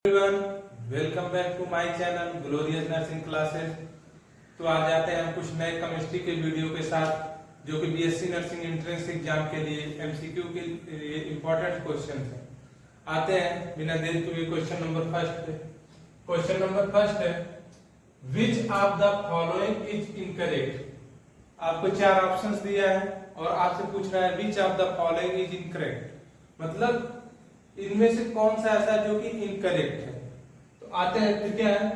Everyone, welcome back to my channel glorious nursing classes. तो आज आते हैं हम कुछ नए केमिस्ट्री के वीडियो के साथ जो कि बीएससी नर्सिंग एंट्रेंस एग्जाम के लिए एमसीक्यू के लिए इंपॉर्टेंट क्वेश्चन हैं। आते हैं बिना देर के क्वेश्चन नंबर फर्स्ट पे। क्वेश्चन नंबर फर्स्ट है, which of the following is incorrect. आपको चार ऑप्शंस दिया है और आपसे पूछ रहा है which of the following is incorrect, मतलब इनमें से कौन सा ऐसा है जो कि इनकरेक्ट है। तो आते हैं फिर क्या है।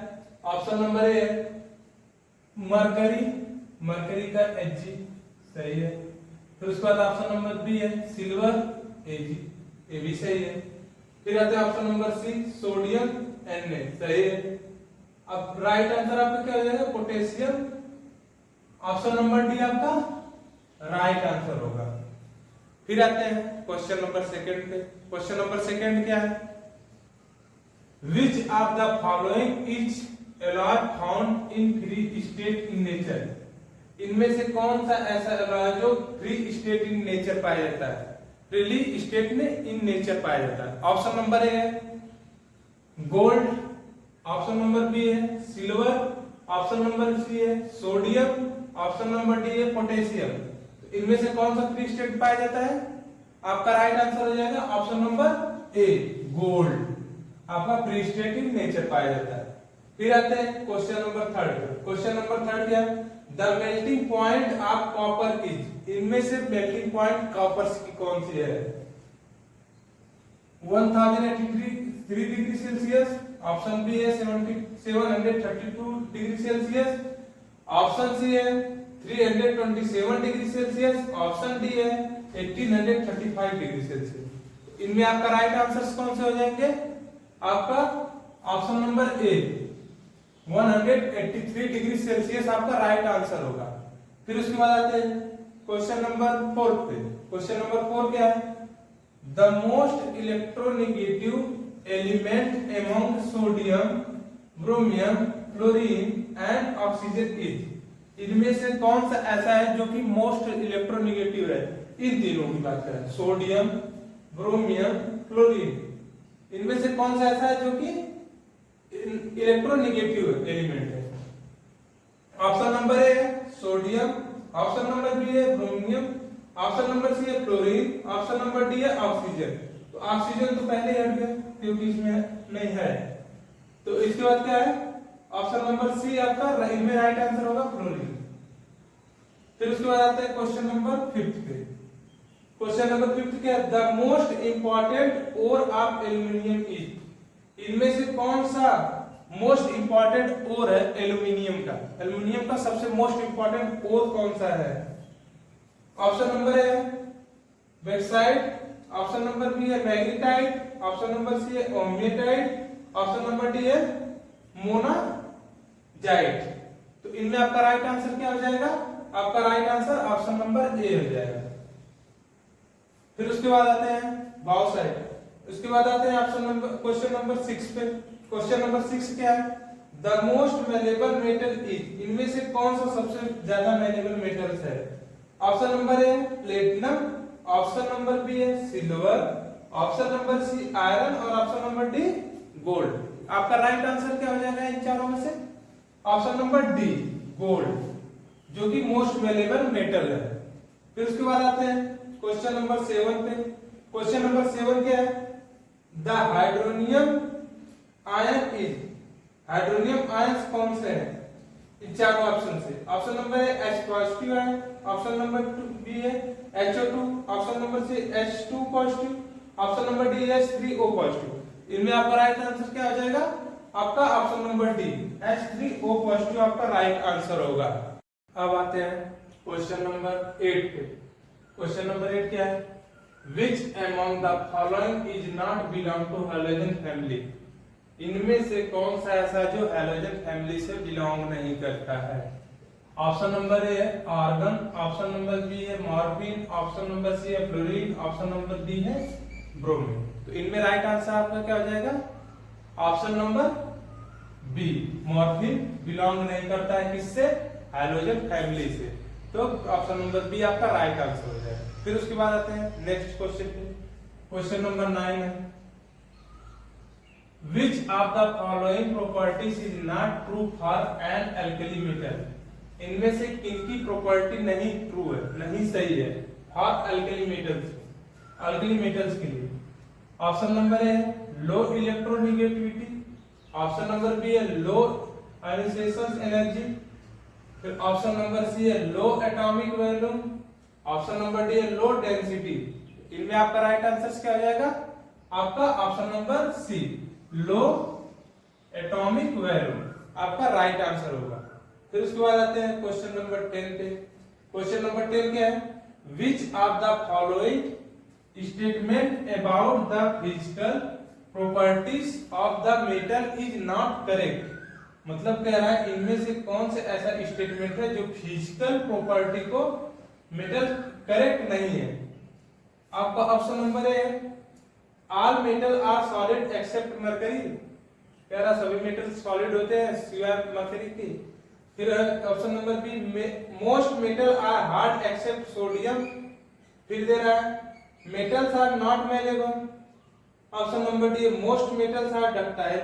ऑप्शन नंबर ए है मरकरी, मरकरी का Hg सही है। फिर उसके बाद ऑप्शन नंबर बी है सिल्वर Ag, ये भी सही है। फिर आते हैं option number C sodium Na, सही है। अब राइट आंसर आपका क्या हो जाएगा पोटेशियम। ऑप्शन नंबर डी आपका राइट आंसर होगा। फिर आते हैं क्वेश्चन नंबर सेकंड पे। क्वेश्चन नंबर सेकंड क्या है, which of the following is alloy found in free state in nature. इनमें से कौन सा ऐसा एलॉय जो फ्री स्टेट इन नेचर पाया जाता है, फ्रीली स्टेट में इन नेचर पाया जाता है। ऑप्शन नंबर ए है गोल्ड, ऑप्शन नंबर बी है सिल्वर, ऑप्शन नंबर सी है सोडियम, ऑप्शन नंबर डी है पोटेशियम। इनमें से कौन सा फ्री स्टेट पाया जाता है, आपका राइट आंसर हो जाएगा ऑप्शन नंबर ए गोल्ड, आपका फ्री स्टेट इन नेचर पाया जाता है। फिर आते हैं question number third. Question number third क्या है, the melting point of copper is. इनमें से मेल्टिंग पॉइंट कॉपर की कौन सी है, 1083 डिग्री सेल्सियस, ऑप्शन बी है 732 डिग्री सेल्सियस, ऑप्शन सी है 327 डिग्री सेल्सियस, ऑप्शन डी है 1835 डिग्री सेल्सियस। इनमें आपका राइट आंसर कौन से हो जाएंगे, आपका ऑप्शन नंबर ए 183 डिग्री सेल्सियस आपका राइट आंसर होगा। फिर उसके बाद आते हैं क्वेश्चन नंबर 4 पे। क्वेश्चन नंबर 4 क्या है, the most electronegative element among sodium, ब्रोमियम, fluorine and oxygen is. इनमें से कौन सा ऐसा है जो कि मोस्ट इलेक्ट्रोनेगेटिव है। इन तीनों की बात करें, सोडियम, ब्रोमियम, फ्लोरीन, इनमें से कौन सा ऐसा है जो कि इलेक्ट्रोनेगेटिव एलिमेंट है। ऑप्शन नंबर ए है सोडियम, ऑप्शन नंबर बी है ब्रोमियम, ऑप्शन नंबर सी है फ्लोरीन, ऑप्शन नंबर डी है ऑक्सीजन। तो ऑक्सीजन तो पहले ही हट गया क्योंकि इसमें नहीं है। तो इसके बाद क्या है, ऑप्शन नंबर सी आपका इनमें राइट आंसर होगा फ्लोरीन। फिर उसके बाद आते हैं क्वेश्चन नंबर 5 पे। क्वेश्चन नंबर 5 क्या है, the most important ore of aluminium is. इनमें से कौन सा मोस्ट इंपॉर्टेंट ओर है एल्यूमिनियम का। एल्यूमिनियम का सबसे मोस्ट इंपॉर्टेंट ओर कौन सा है। Option number A bauxite, option number B है मैग्नेटाइट, ऑप्शन नंबर सी है ओमिएटाइट, ऑप्शन नंबर डी है मोनाजाइट। तो इनमें आपका राइट आंसर क्या हो जाएगा, आपका right answer option number A हो जाएगा। फिर उसके बाद आते हैं बाउसाइट। उसके बाद आते हैं ऑप्शन नंबर क्वेश्चन नंबर 6 पे। क्वेश्चन नंबर 6 क्या है, the most malleable metal is. इनमें से कौन सा सबसे ज्यादा मेलेबल मेटल्स है। Option number A platinum, option number B है silver, option number C iron और ऑप्शन नंबर डी गोल्ड। आपका राइट आंसर क्या हो जाएगा इन चारों में से, ऑप्शन नंबर डी गोल्ड, जो कि मोस्ट मेलेबल मेटल है। फिर उसके बाद आते हैं क्वेश्चन नंबर 7 पे। क्वेश्चन नंबर 7 क्या है, the hydronium ion is. Hydronium ions कौन से हैं इन चारों ऑप्शन से। ऑप्शन नंबर है H positive ion, option number B है HO2, option number C H2 positive, option number D है H3O पॉजिटिव। इनमें आपका राइट आंसर क्या हो जाएगा, आपका option number D H3O positive आपका राइट आंसर होगा। अब आते हैं क्वेश्चन नंबर 8 पे। क्वेश्चन नंबर 8 क्या है, which among the following is not belong to halogen family. इनमें से कौन सा ऐसा जो हैलोजन फैमिली से बिलोंग नहीं करता है। ऑप्शन नंबर ए है आर्गन, ऑप्शन नंबर बी है मॉर्फिन, ऑप्शन नंबर सी है फ्लोरीन, ऑप्शन नंबर डी है ब्रोमीन। तो इनमें राइट आंसर आपका क्या हो जाएगा, option number B morphine belong नहीं करता है किससे, हैलोजन फैमिली से। तो ऑप्शन नंबर बी आपका राइट आंसर हो जाएगा। फिर उसके बाद आते हैं नेक्स्ट क्वेश्चन पे। क्वेश्चन नंबर 9 है, which of the following properties is not true for an alkali metal, इनमें से किनकी प्रॉपर्टी नहीं ट्रू है, नहीं सही है फॉर एल्कली मेटल्स के लिए। Option number A low electronegativity, option number B है लो आयनाइजेशन एनर्जी, फिर ऑप्शन नंबर सी है low atomic volume, option number D है लो डेंसिटी। इनमें आपका राइट आंसर क्या हो जाएगा? आपका ऑप्शन नंबर सी लो एटॉमिक वॉल्यूम आपका राइट आंसर होगा। फिर उसके बाद आते हैं क्वेश्चन नंबर 10 पे। क्वेश्चन नंबर 10 क्या है? Which of the following statement about the physical properties of the metal is not correct, मतलब कह रहा है इनमें से कौन से ऐसा स्टेटमेंट है जो फिजिकल प्रॉपर्टी को मेटल करेक्ट नहीं है। आपका option number A all metal are solid except mercury, कह रहा सभी मेटल सॉलिड होते हैं सिवाय मरकरी के। फिर option number B most metal are hard except sodium, फिर दे रहा है metals are not malleable, option number D most metals are ductile.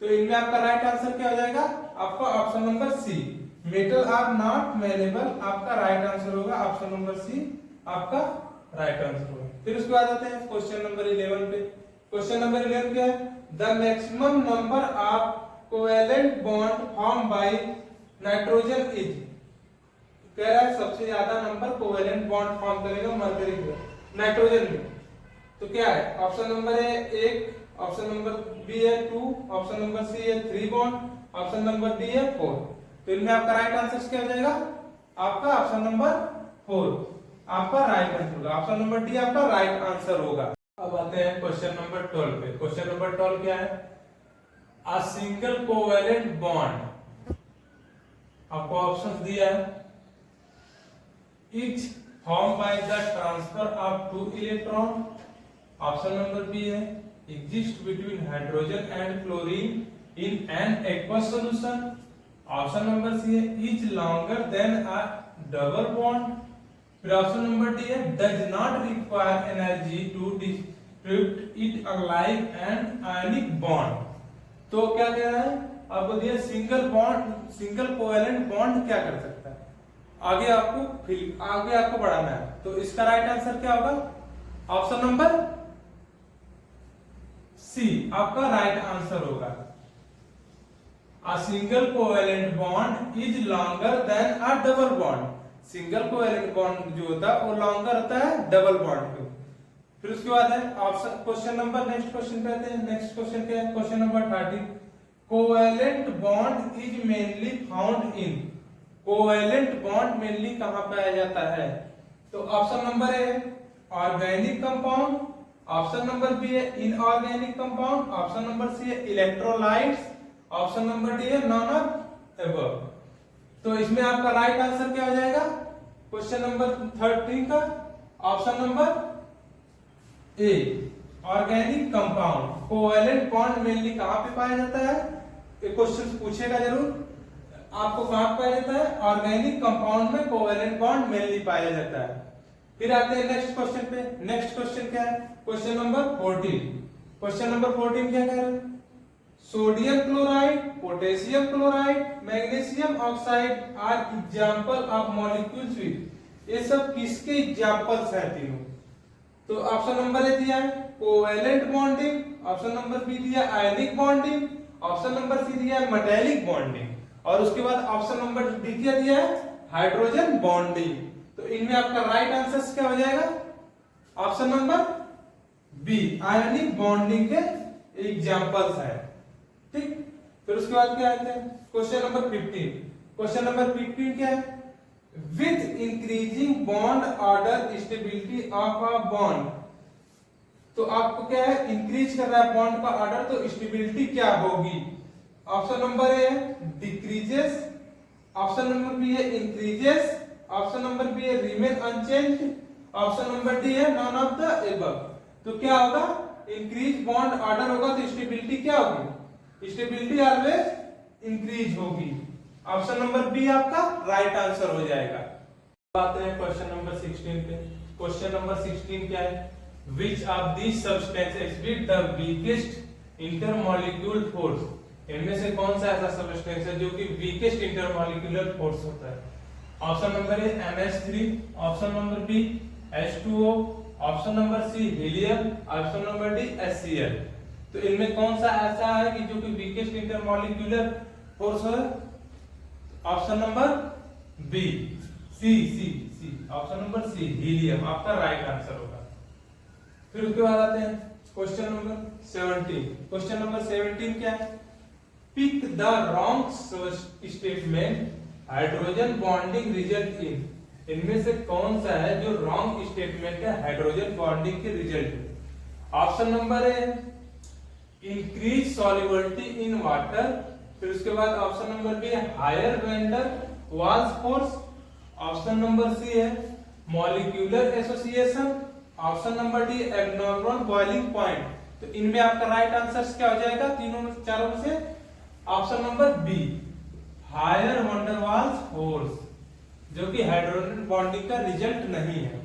तो इनमें आपका राइट आंसर क्या हो जाएगा? आपका option number C metal are not malleable आपका राइट आंसर होगा। ऑप्शन नंबर सी आपका राइट आंसर होगा। फिर उसके बाद आते हैं क्वेश्चन नंबर 11 पे। क्वेश्चन नंबर 11 क्या है? The maximum number of covalent bond form by nitrogen is, कह रहा है सबसे ज्यादा नंबर कोवेलेंट बॉन्ड फॉर्म करेगा मरकरी में नाइट्रोजन में। तो क्या है? ऑप्शन नंबर है 1, ऑप्शन नंबर बी है 2, ऑप्शन नंबर सी है 3 बॉन्ड, ऑप्शन नंबर डी है 4। तो इनमें आपका राइट आंसर क्या हो जाएगा? आपका ऑप्शन नंबर 4 आपका राइट आंसर होगा। ऑप्शन नंबर डी आपका राइट आंसर होगा। अब आते हैं क्वेश्चन नंबर 12 पे। क्वेश्चन नंबर 12 क्या है? अ सिंगल कोवेलेंट बॉन्ड, आपको ऑप्शंस दिया है, each form by the transfer of 2 electron, option number B है exist between hydrogen and chlorine in an aqueous solution, option number C है is longer than a double bond, फिर option number D है does not require energy to distribute it alike an ionic bond। तो क्या कह रहा है? आपको दिया single bond, single covalent bond क्या कर सकता है, आगे आपको बढ़ाना है। तो इसका राइट आंसर क्या होगा? ऑप्शन नंबर सी आपका राइट आंसर होगा। अ single covalent bond is longer than a double bond, single covalent bond जो होता है वो लॉन्गर होता है डबल बॉन्ड के। फिर उसके बाद है option question number, next question पे आते हैं। नेक्स्ट क्वेश्चन क्या है? Question number 13 covalent bond is mainly found in, covalent bond mainly कहां पाया जाता है? तो option number A organic compound, option number B है inorganic compound, option number C है इलेक्ट्रोलाइट्स, ऑप्शन नंबर डी है नॉन ऑफ एबव। तो इसमें आपका राइट आंसर क्या हो जाएगा क्वेश्चन नंबर 13 का? Option number A organic compound. Covalent bond mainly कहां पे पाया जाता है? ये क्वेश्चन पूछेगा जरूर आपको, कहां पाया जाता है? ऑर्गेनिक कंपाउंड में कोवेलेंट बॉन्ड मेनली पाया जाता है। फिर आते हैं नेक्स्ट क्वेश्चन पे। नेक्स्ट क्वेश्चन क्या है? Question number 14। क्वेश्चन नंबर 14 क्या कह रहा है? Sodium chloride, potassium chloride, magnesium oxide are example of molecules with, ये सब किसके एग्जांपल्स हैं तीनों? तो ऑप्शन नंबर ए दिया है covalent bonding, option number B दिया ionic bonding, option number C दिया है मेटालिक बॉन्डिंग, और उसके बाद ऑप्शन नंबर डी क्या दिया है? Hydrogen bonding. तो इनमें आपका राइट आंसर क्या हो जाएगा? Option number B ionic bonding के एग्जांपल्स है। ठीक, फिर उसके बाद क्या आते हैं? Question number 15। क्वेश्चन नंबर 15 क्या है? With increasing bond order stability of a bond, तो आपको क्या है? इंक्रीज कर रहा है बॉन्ड का ऑर्डर, तो स्टेबिलिटी क्या होगी? ऑप्शन नंबर ए है डिक्रीजेस, ऑप्शन नंबर बी है इंक्रीजेस, ऑप्शन नंबर बी है remain unchanged, option number D है नॉन ऑफ द एबव। तो क्या होगा? इंक्रीज बॉन्ड ऑर्डर होगा तो स्टेबिलिटी क्या होगी? स्टेबिलिटी ऑलवेज इंक्रीज होगी। ऑप्शन नंबर बी आपका राइट आंसर हो जाएगा। आते हैं क्वेश्चन नंबर 16 पे। क्वेश्चन नंबर 16 क्या है? Which of these substances with the weakest intermolecular force, इनमें से कौन सा ऐसा सब्सटेंस है जो कि वीकेस्ट इंटरमॉलिक्यूलर फोर्स होता है? Option number A NH3, option number B H2O, option number C helium, option number D HCl। तो इनमें कौन सा ऐसा है कि जो कि वीकेस्ट इंटरमॉलिक्यूलर फोर्स है? ऑप्शन नंबर बी, सी सी सी, ऑप्शन नंबर सी हीलियम आपका राइट आंसर होगा। फिर उसके बाद आते हैं क्वेश्चन नंबर 17। क्वेश्चन नंबर 17 क्या है? Pick the wrong statement hydrogen bonding result in. इनमें से कौन सा है जो रॉन्ग स्टेटमेंट है हाइड्रोजन बॉन्डिंग के रिजल्ट में? Option number A increase solubility in water, फिर उसके बाद option number B higher van der Waals force, option number C है molecular association, option number D abnormal boiling point. तो इनमें आपका राइट आंसर क्या हो जाएगा तीनों में चारों में से? Option number B higher van der Waals force, जो कि हाइड्रोजन बॉन्डिंग का रिजल्ट नहीं है।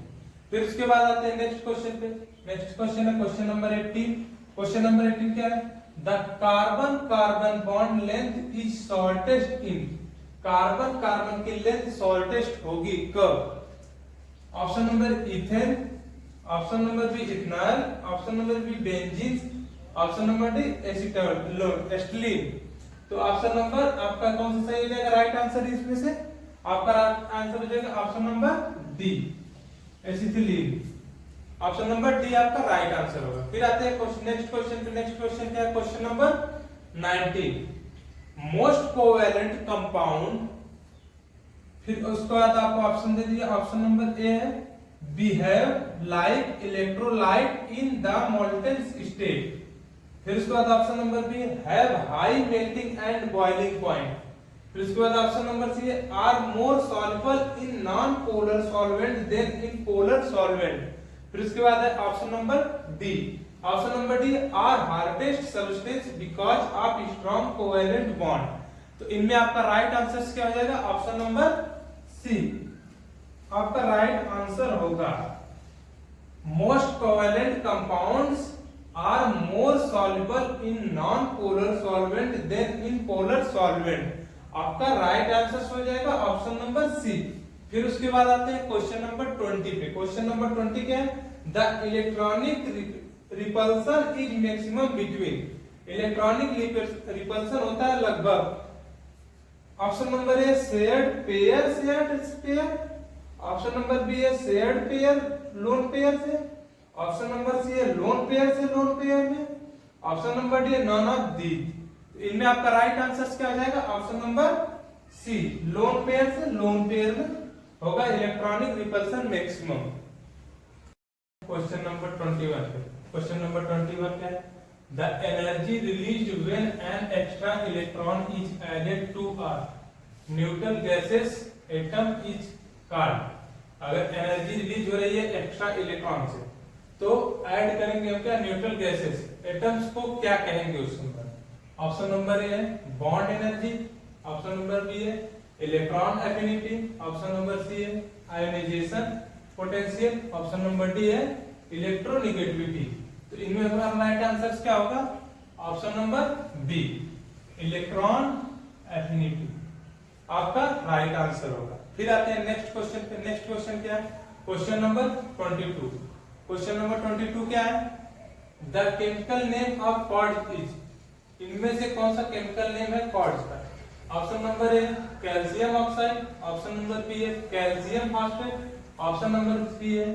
फिर उसके बाद आते हैं नेक्स्ट क्वेश्चन पे। नेक्स्ट क्वेश्चन है क्वेश्चन नंबर 18। क्वेश्चन नंबर 18 क्या है? The carbon carbon bond length is shortest in. Carbon carbon की लेंथ शॉर्टेस्ट होगी कब? Option number ethane, option number B ethanol, option number B benzene, option number D acetylene. तो option number आपका कौन सा सही हो जाएगा राइट आंसर इसमें से? आपका आंसर हो जाएगा option number D acetylene. Option number D आपका राइट आंसर होगा। फिर आते हैं नेक्स्ट क्वेश्चन पे। नेक्स्ट क्वेश्चन क्या है? Question number 19 most covalent compound. फिर उसके बाद आपको ऑप्शन दे दिया। ऑप्शन नंबर ए है behave like electrolyte in the molten state. फिर उसके बाद option number B have high melting and boiling point. फिर उसके बाद ऑप्शन नंबर सी है are more soluble in non polar solvent than in polar solvent. फिर उसके बाद है option number D, option number D are hardest substance because of strong covalent bond. तो इनमें आपका राइट आंसर क्या हो जाएगा? ऑप्शन नंबर सी आपका राइट आंसर होगा। Most covalent compounds are more soluble in non polar solvent than in polar solvent. आपका right answer हो जाएगा ऑप्शन नंबर सी। फिर उसके बाद आते हैं क्वेश्चन नंबर 20 पे। क्वेश्चन नंबर 20 क्या है? The electronic repulsion is maximum between. Electronic repulsion होता है लगभग। Option number A shared pair option number B है शेयर्ड पेयर लोन पेयर से, ऑप्शन नंबर सी है लोन पेयर से लोन पेयर में, ऑप्शन नंबर डी है नॉन ऑफ दीज। इनमें आपका राइट आंसर क्या हो जाएगा? Option number C lone pair से लोन पेयर में होगा electronic repulsion maximum. Question number 21 पे। क्वेश्चन नंबर 21 क्या है? The energy released when an extra electron is added to a neutral gaseous atom is called. अगर एनर्जी रिलीज हो रही है एक्स्ट्रा इलेक्ट्रॉन से तो ऐड करेंगे हम क्या? न्यूट्रल गैसेस एटम्स को क्या कहेंगे उस नंबर? ऑप्शन नंबर ए है bond energy, option number B है electron affinity, option number C है ionization potential, option number D है इलेक्ट्रोनेगेटिविटी। तो इनमें हमारा राइट आंसर क्या होगा? Option number B electron affinity आपका राइट आंसर होगा। फिर आते हैं नेक्स्ट क्वेश्चन पे। नेक्स्ट क्वेश्चन क्या है? Question number 22। क्वेश्चन नंबर 22 क्या है? The chemical name of quartz is. इनमें से कौन सा केमिकल नेम है क्वार्ट्ज का? Option number A calcium oxide, option number B है calcium phosphate, option number C है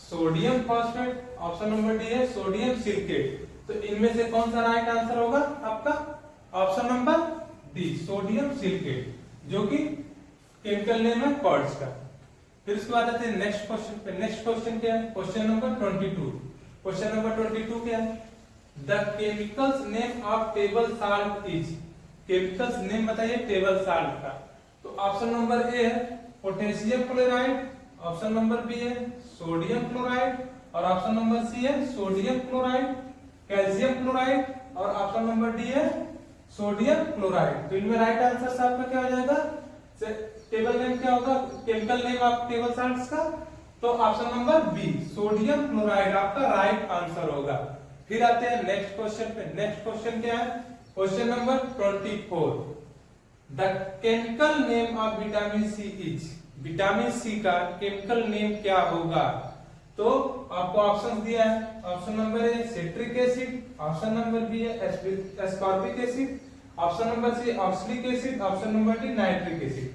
sodium phosphate, option number D है सोडियम सिलिकेट। तो इनमें से कौन सा राइट आंसर होगा आपका? Option number D sodium silicate, जो कि केमिकल नेम है क्वार्ट्ज का। फिर उसके बाद आते हैं नेक्स्ट क्वेश्चन पे। नेक्स्ट क्वेश्चन क्या है? Question number 22। क्वेश्चन नंबर 22 क्या है? The chemicals name of table salt is. Chemicals name बताइए टेबल साल्ट का। तो ऑप्शन नंबर ए है potassium chloride, option number B है सोडियम क्लोराइड और ऑप्शन नंबर सी है सोडियम क्लोराइड, कैल्शियम क्लोराइड और ऑप्शन नंबर डी है sodium chloride. तो इनमें राइट आंसर आपका क्या हो जाएगा? टेबल नेम क्या होगा? Chemical name of table salts का? तो option number B sodium chloride आपका राइट आंसर होगा। फिर आते हैं नेक्स्ट क्वेश्चन पे। नेक्स्ट क्वेश्चन क्या है? Question number 24। The chemical name of vitamin C is. Vitamin C का केमिकल नेम क्या होगा? तो आपको ऑप्शन दिया है। Option number A citric acid, option number B है ascorbic acid, option number C oxalic acid, option number D nitric acid.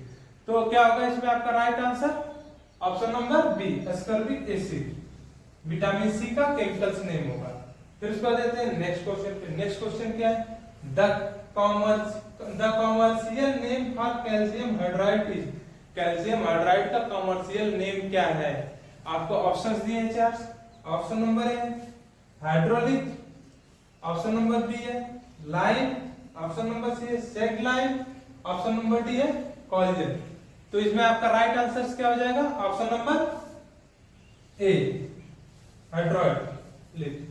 तो क्या होगा इसमें आपका right answer? Option number B ascorbic acid vitamin C का केमिकल नेम होगा। फिर उसके बाद देते हैं नेक्स्ट क्वेश्चन पे। नेक्स्ट क्वेश्चन क्या है? The commercial name for calcium hydride is. Calcium hydride का कॉमर्शियल नेम क्या है? आपको ऑप्शंस दिए हैं चार। Option number A hydraulic, option number B है लाइम, ऑप्शन नंबर सी है सेग लाइम, ऑप्शन नंबर डी है कॉलेजन। तो इसमें आपका राइट आंसर क्या हो जाएगा? Option number A hydraulic.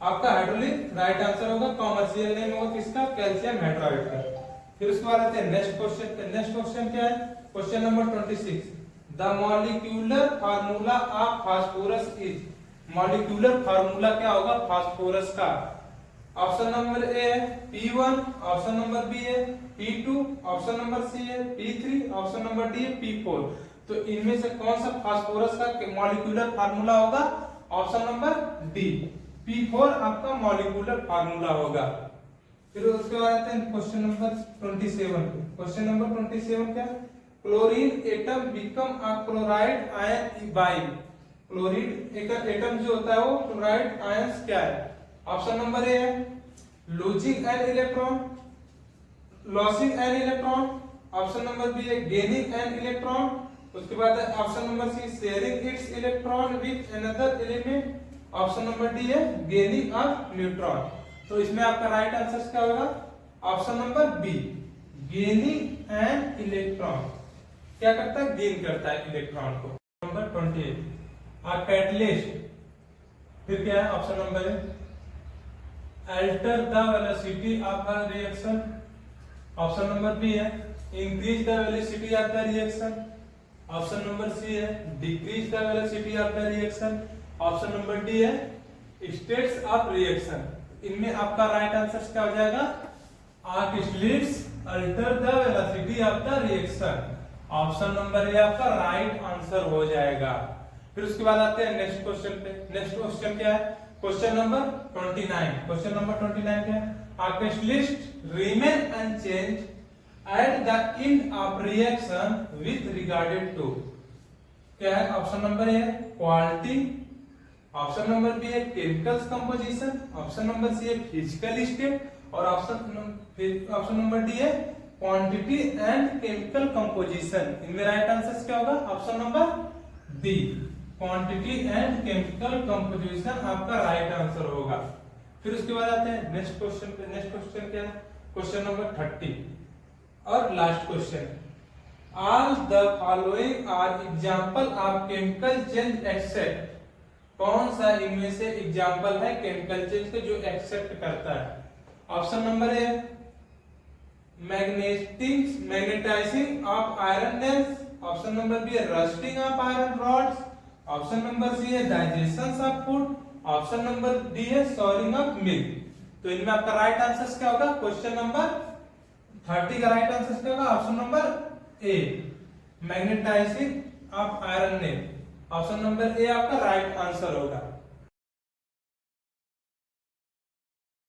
आपका हाइड्रोलिक राइट आंसर होगा। कॉमर्शियल नेम होगा किसका? कैल्शियम हाइड्राइड का। फिर उसके बाद आते हैं नेक्स्ट क्वेश्चन पे। नेक्स्ट क्वेश्चन क्या है? Question number 26। The molecular formula of phosphorus is. Molecular formula क्या होगा फास्फोरस का? ऑप्शन नंबर ए है P1, ऑप्शन नंबर बी है P2, ऑप्शन नंबर सी है P3, ऑप्शन नंबर डी है P4। तो इनमें से कौन सा फास्फोरस का मॉलिक्यूलर फार्मूला होगा? ऑप्शन नंबर डी P4 आपका मॉलिक्यूलर फार्मूला होगा। फिर उसके बाद आते हैं क्वेश्चन नंबर 27 पे। क्वेश्चन नंबर 27 क्या है? Chlorine atom become a chloride ion bye. Chlorine एक एटम जो होता है वो क्लोराइड आयंस क्या है? ऑप्शन नंबर ए है losing an electron, losing an electron, option number B है गेनिंग एन इलेक्ट्रॉन, उसके बाद option number C sharing its electron with another element, option number D है गेनिंग अ न्यूट्रॉन। तो इसमें आपका राइट आंसर क्या होगा? Option number B gaining an electron. क्या करता है? गेन करता है इलेक्ट्रॉन को। Number 28 a catalyst. फिर क्या है? Option number A alter the velocity of a reaction, option number B है increase the velocity of the reaction, option number C है decrease the velocity of the reaction, option number D है states of reaction. इनमें आपका right answer क्या हो जाएगा? Catalyst alter the velocity of the reaction. Option number A आपका right answer हो जाएगा। फिर उसके बाद आते हैं नेक्स्ट क्वेश्चन पे। नेक्स्ट क्वेश्चन क्या है? Question number 29। क्वेश्चन नंबर 29 क्या है? A catalyst remain unchanged at the end of reaction with regarded to। क्या है? ऑप्शन नंबर ए है क्वालिटी, ऑप्शन नंबर बी है chemicals composition, option number C है फिजिकल स्टेट, और ऑप्शन नंबर डी है quantity and chemical composition. इनमें right answer क्या होगा? Option number D quantity and chemical composition आपका राइट आंसर होगा। फिर उसके बाद आते हैं नेक्स्ट क्वेश्चन पे। नेक्स्ट क्वेश्चन क्या है? क्वेश्चन नंबर 30 और last question. All the following are example of chemical change except. कौन सा इनमें से एग्जांपल है केमिकल चेंज के जो एक्सेप्ट करता है? Option number A magnetising of iron nails, option number B है rusting of iron rods, option number C है digestion of food, option number D है सॉलिंग ऑफ मिल्क। तो इनमें आपका राइट आंसर क्या होगा? क्वेश्चन नंबर 30 का राइट आंसर क्या होगा? Option number A magnetising of iron nail. Option number A आपका राइट आंसर होगा।